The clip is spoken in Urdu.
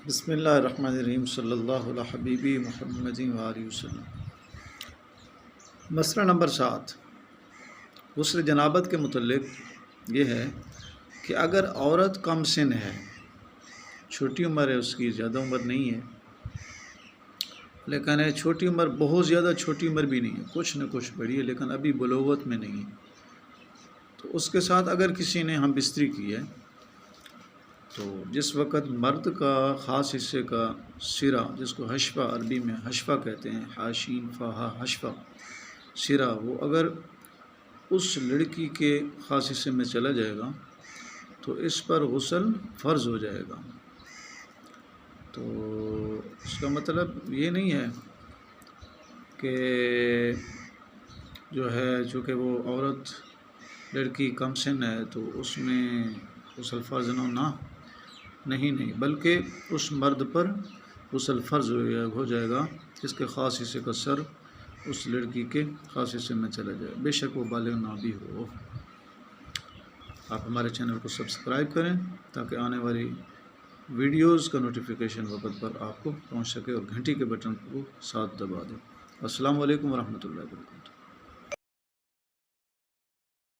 بسم اللہ الرحمن الرحیم صلی اللہ علیہ حبیبی محمد وآلہ وسلم۔ مسئلہ نمبر 7 غسل جنابت کے متعلق یہ ہے کہ اگر عورت کم سن ہے، چھوٹی عمر ہے، اس کی زیادہ عمر نہیں ہے، لیکن چھوٹی عمر بہت زیادہ چھوٹی عمر بھی نہیں ہے، کچھ نہ کچھ بڑی ہے لیکن ابھی بلوغت میں نہیں ہے، تو اس کے ساتھ اگر کسی نے ہم بستری کی ہے تو جس وقت مرد کا خاص حصے کا سرا، جس کو حشفہ عربی میں حشفہ کہتے ہیں، حاشین فہا حشفہ، سرا، وہ اگر اس لڑکی کے خاص حصے میں چلا جائے گا تو اس پر غسل فرض ہو جائے گا۔ تو اس کا مطلب یہ نہیں ہے کہ جو ہے چونکہ وہ عورت لڑکی کم سن ہے تو اس میں غسل فرض نہ نہیں، بلکہ اس مرد پر غسل فرض ہو جائے گا جس کے خاص حصے کا سر اس لڑکی کے خاص حصے میں چلا جائے، بے شک وہ بالغ نہ بھی ہو۔ آپ ہمارے چینل کو سبسکرائب کریں تاکہ آنے والی ویڈیوز کا نوٹیفیکیشن وقت پر آپ کو پہنچ سکے، اور گھنٹی کے بٹن کو ساتھ دبا دیں۔ السلام علیکم ورحمۃ اللہ وبرکاتہ۔